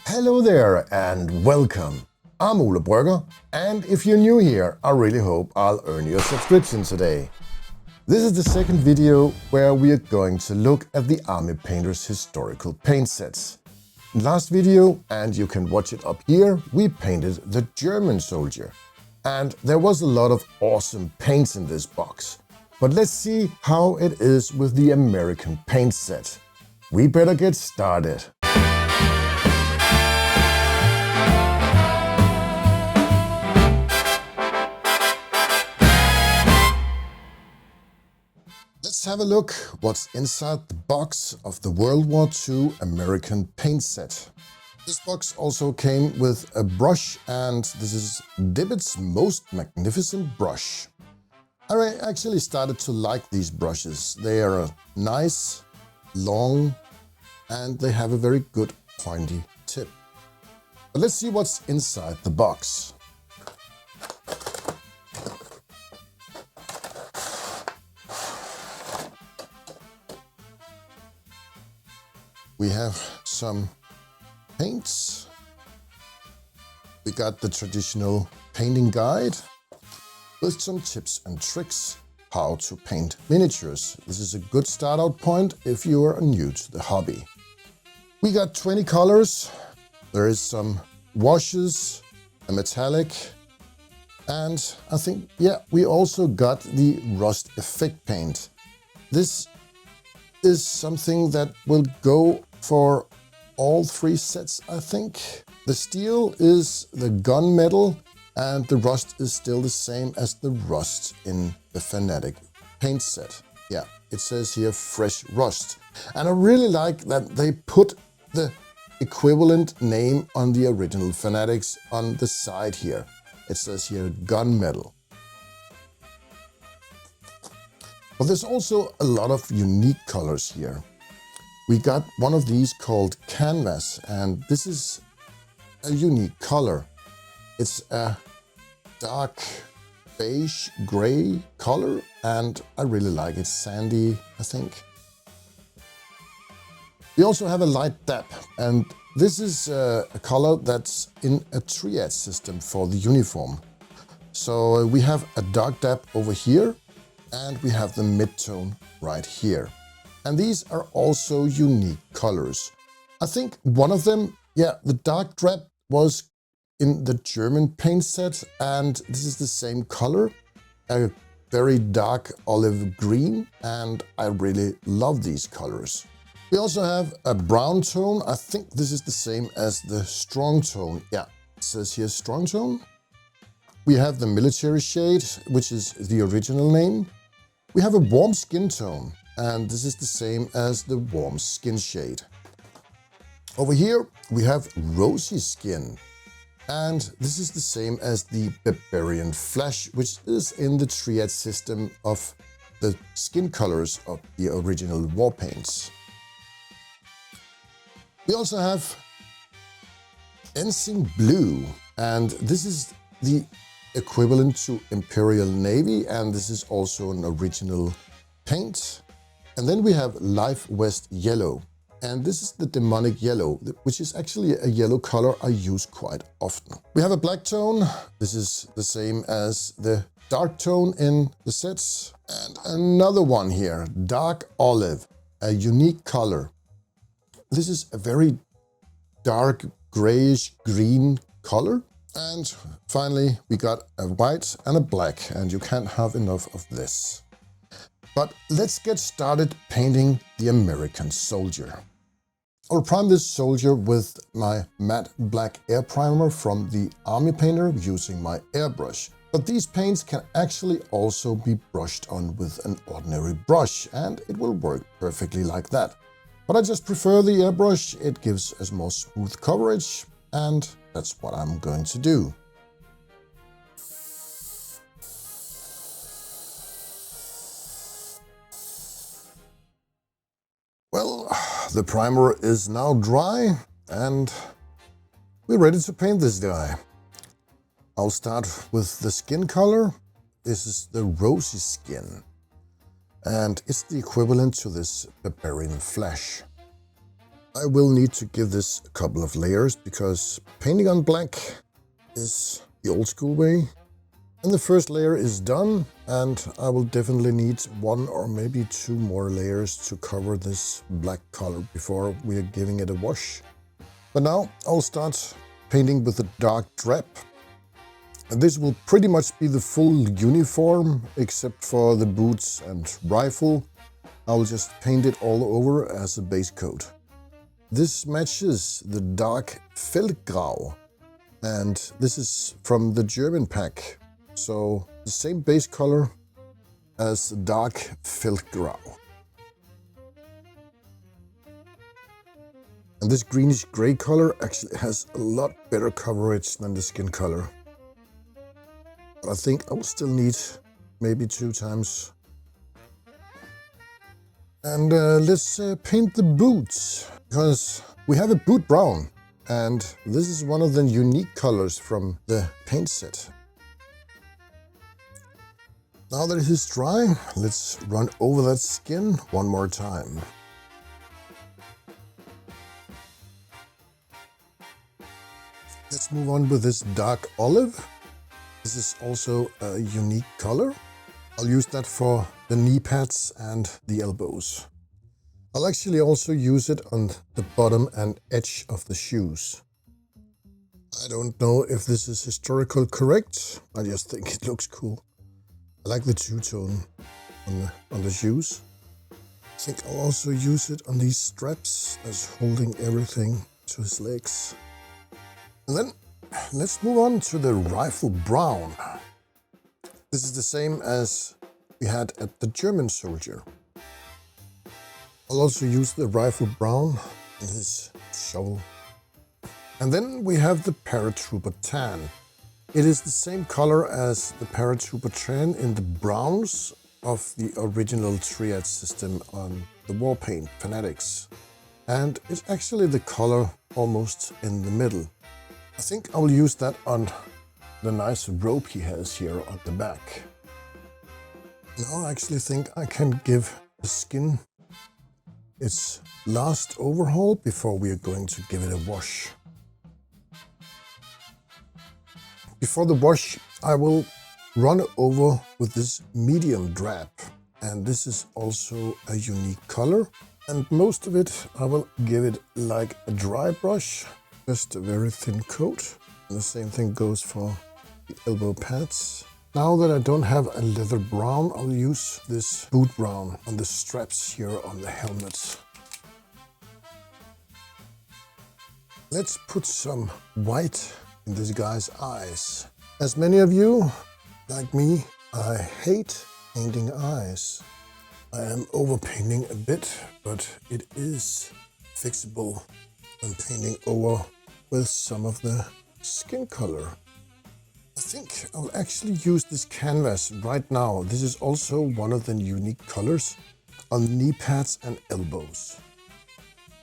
Hello there and welcome. I'm Ole Brøgger, and if you're new here, I really hope I'll earn your subscription today. This is the second video where we are going to look at the Army Painter's historical paint sets. In last video, and you can watch it up here, we painted the German soldier. And there was a lot of awesome paints in this box. But let's see how it is with the American paint set. We better get started. Let's have a look what's inside the box of the World War II American paint set. This box also came with a brush, and this is Dibbett's most magnificent brush. I actually started to like these brushes. They are nice, long, and they have a very good pointy tip. But let's see what's inside the box. We have some paints. We got the traditional painting guide with some tips and tricks how to paint miniatures. This is a good start out point if you are new to the hobby. We got 20 colors. There is some washes, a metallic, and I think, we also got the rust effect paint. This is something that will go for all three sets, I think. The steel is the gunmetal, and the rust is still the same as the rust in the Fanatic paint set. Yeah, it says here fresh rust. And I really like that they put the equivalent name on the original Fanatics on the side here. It says here gunmetal. But there's also a lot of unique colors here. We got one of these called canvas, and this is a unique color. It's a dark beige gray color, and I really like it. Sandy, I think. We also have a light dap, and this is a color that's in a triad system for the uniform. So we have a dark dap over here, and we have the mid-tone right here. And these are also unique colors. I think one of them, the dark drab was in the German paint set, and this is the same color, a very dark olive green, and I really love these colors. We also have a brown tone. I think this is the same as the strong tone. Yeah, it says here strong tone. We have the military shade, which is the original name. We have a warm skin tone, and this is the same as the warm skin shade. Over here, we have rosy skin, and this is the same as the barbarian flesh, which is in the triad system of the skin colors of the original war paints. We also have ensign blue, and this is the equivalent to Imperial Navy, and this is also an original paint. And then we have Life West Yellow, and this is the demonic yellow, which is actually a yellow color I use quite often. We have a black tone. This is the same as the dark tone in the sets. And another one here, dark olive, a unique color. This is a very dark grayish green color. And finally, we got a white and a black, and you can't have enough of this. But let's get started painting the American soldier. I'll prime this soldier with my matte black air primer from the Army Painter using my airbrush. But these paints can actually also be brushed on with an ordinary brush, and it will work perfectly like that. But I just prefer the airbrush. It gives us more smooth coverage, and that's what I'm going to do. Well, the primer is now dry, and we're ready to paint this guy. I'll start with the skin color. This is the rosy skin, and it's the equivalent to this barbarian flesh. I will need to give this a couple of layers because painting on black is the old school way. And the first layer is done, and I will definitely need 1 or maybe 2 more layers to cover this black color before we are giving it a wash. But now I'll start painting with the dark drab. And this will pretty much be the full uniform except for the boots and rifle. I'll just paint it all over as a base coat. This matches the dark Feldgrau, and this is from the German pack. So the same base color as dark Feldgrau. And this greenish gray color actually has a lot better coverage than the skin color. But I think I will still need maybe 2 times. And let's paint the boots, because we have a boot brown, and this is one of the unique colors from the paint set. Now that it is dry, let's run over that skin one more time. Let's move on with this dark olive. This is also a unique color. I'll use that for the knee pads and the elbows. I'll actually also use it on the bottom and edge of the shoes. I don't know if this is historical correct. I just think it looks cool. I like the two-tone on the shoes. I think I'll also use it on these straps that's holding everything to his legs. And then let's move on to the rifle brown. This is the same as we had at the German soldier. I'll also use the rifle brown in his shovel. And then we have the paratrooper tan. It is the same color as the paratrooper tan in the browns of the original triad system on the Warpaint Fanatics. And it's actually the color almost in the middle. I think I will use that on the nice rope he has here on the back. Now I actually think I can give the skin its last overhaul before we are going to give it a wash. Before the wash, I will run over with this medium drab, and this is also a unique color. And most of it, I will give it like a dry brush, just a very thin coat. And the same thing goes for the elbow pads. Now that I don't have a leather brown, I'll use this boot brown on the straps here on the helmet. Let's put some white in this guy's eyes. As many of you, like me, I hate painting eyes. I am overpainting a bit, but it is fixable when painting over with some of the skin color. I think I'll actually use this canvas right now. This is also one of the unique colors on knee pads and elbows.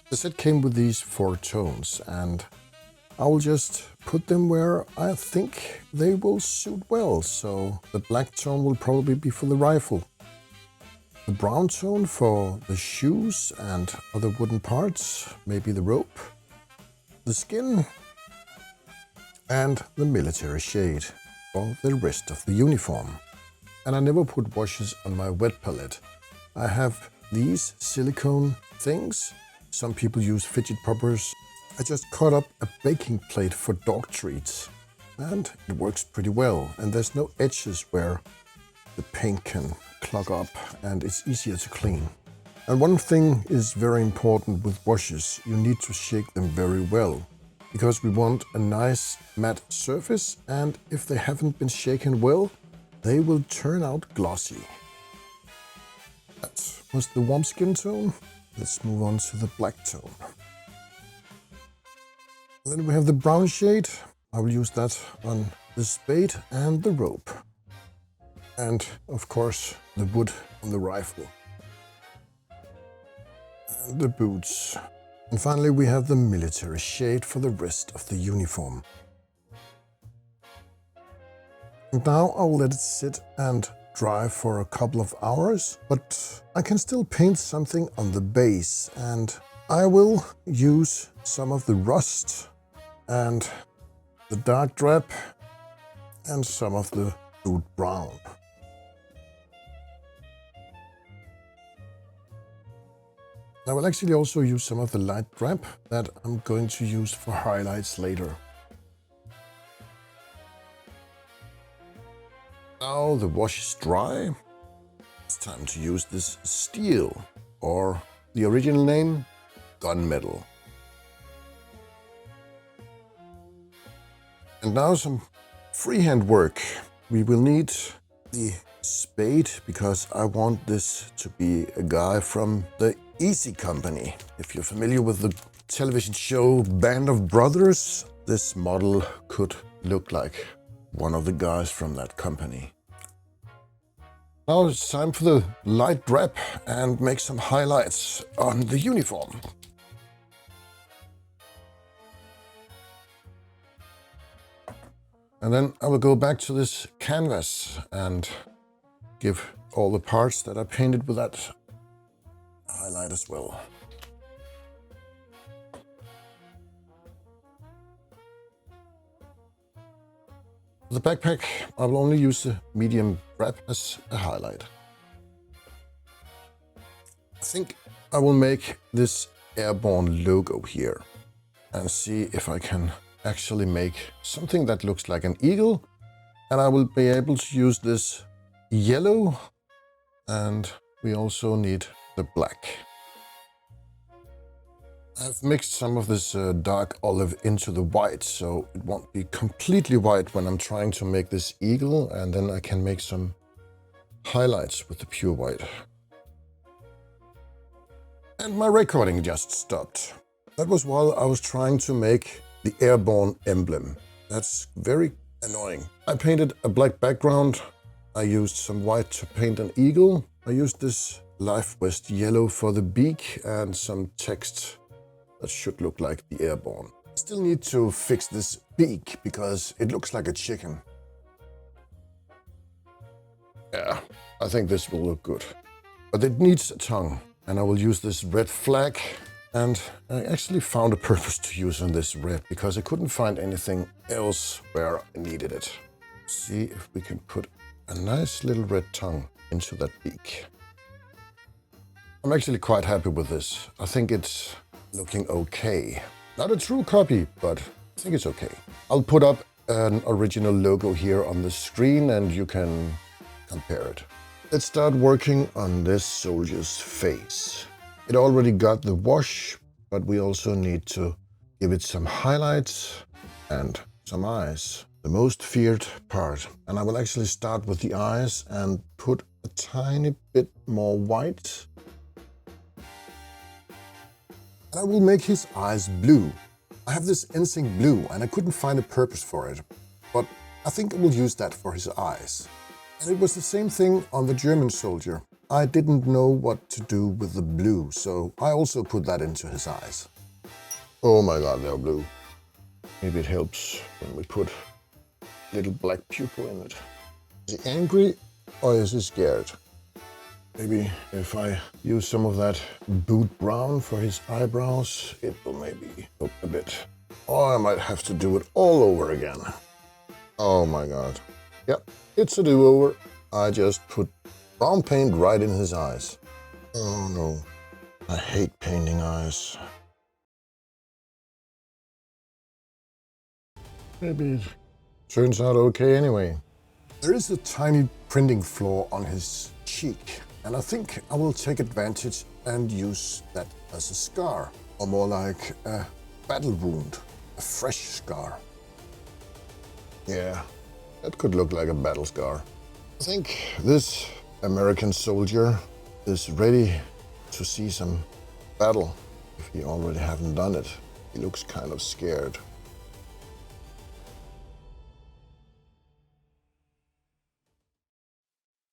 The set came with these 4 tones, and I will just put them where I think they will suit well. So the black tone will probably be for the rifle, the brown tone for the shoes and other wooden parts, maybe the rope, the skin, and the military shade for the rest of the uniform. And I never put washes on my wet palette. I have these silicone things. Some people use fidget poppers. I just cut up a baking plate for dog treats, and it works pretty well. And there's no edges where the paint can clog up, and it's easier to clean. And one thing is very important with washes. You need to shake them very well, because we want a nice matte surface, and if they haven't been shaken well, they will turn out glossy. That was the warm skin tone. Let's move on to the black tone. And then we have the brown shade. I will use that on the spade and the rope. And of course, the wood on the rifle. And the boots. And finally, we have the military shade for the rest of the uniform. And now I'll let it sit and dry for a couple of hours, but I can still paint something on the base, and I will use some of the rust and the dark drab and some of the boot brown. I will actually also use some of the light drab that I'm going to use for highlights later. Now the wash is dry. It's time to use this steel, or the original name, gunmetal. And now some freehand work. We will need the spade because I want this to be a guy from the Easy Company. If you're familiar with the television show Band of Brothers, this model could look like one of the guys from that company. Now it's time for the light drab and make some highlights on the uniform. And then I will go back to this canvas and give all the parts that I painted with that highlight as well. For the backpack, I will only use the medium drab as a highlight. I think I will make this airborne logo here and see if I can actually make something that looks like an eagle, and I will be able to use this yellow, and we also need the black. I've mixed some of this dark olive into the white, so it won't be completely white when I'm trying to make this eagle, and then I can make some highlights with the pure white. And my recording just stopped. That was while I was trying to make the airborne emblem. That's very annoying. I painted a black background. I used some white to paint an eagle. I used this Life West yellow for the beak and some text that should look like the airborne. I still need to fix this beak because it looks like a chicken. Yeah, I think this will look good. But it needs a tongue, and I will use this red flag. And I actually found a purpose to use on this red because I couldn't find anything else where I needed it. See if we can put a nice little red tongue into that beak. I'm actually quite happy with this. I think it's looking okay. Not a true copy, but I think it's okay. I'll put up an original logo here on the screen and you can compare it. Let's start working on this soldier's face. It already got the wash, but we also need to give it some highlights and some eyes. The most feared part. And I will actually start with the eyes and put a tiny bit more white. And I will make his eyes blue. I have this NSYNC blue and I couldn't find a purpose for it, but I think I will use that for his eyes. And it was the same thing on the German soldier. I didn't know what to do with the blue, so I also put that into his eyes. Oh my god, they're blue. Maybe it helps when we put a little black pupil in it. Is he angry or is he scared? Maybe if I use some of that boot brown for his eyebrows, it will maybe help a bit. Or I might have to do it all over again. Oh my god. Yep, it's a do-over. I just put brown paint right in his eyes. Oh no, I hate painting eyes. Maybe it turns out okay anyway. There is a tiny printing flaw on his cheek, and I think I will take advantage and use that as a scar, or more like a battle wound, a fresh scar. Yeah, that could look like a battle scar. I think this American soldier is ready to see some battle, if he already haven't done it. He looks kind of scared.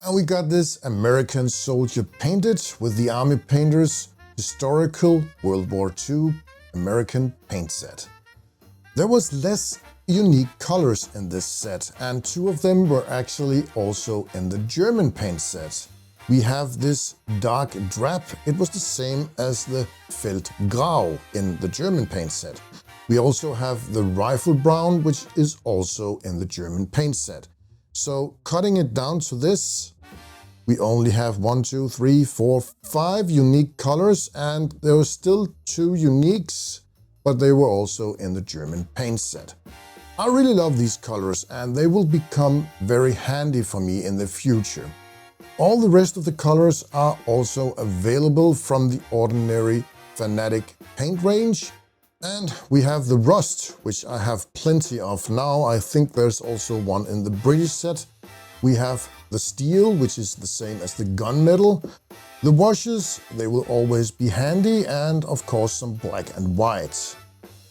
And we got this American soldier painted with the Army Painters historical World War II American paint set. There was less unique colors in this set, and two of them were actually also in the German paint set. we have this dark drab. It was the same as the Feldgrau in the German paint set. We also have the rifle brown, which is also in the German paint set. So cutting it down to this, we only have 1, 2, 3, 4, 5 unique colors, and there were still 2 uniques, but they were also in the German paint set. I really love these colors, and they will become very handy for me in the future. All the rest of the colors are also available from the ordinary Fanatic paint range. And we have the rust, which I have plenty of now. I think there's also one in the British set. We have the steel, which is the same as the gunmetal. The washes, they will always be handy, and of course some black and white.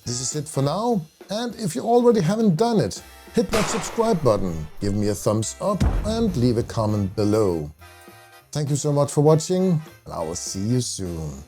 This is it for now, and if you already haven't done it, hit that subscribe button, give me a thumbs up and leave a comment below. Thank you so much for watching, and I will see you soon.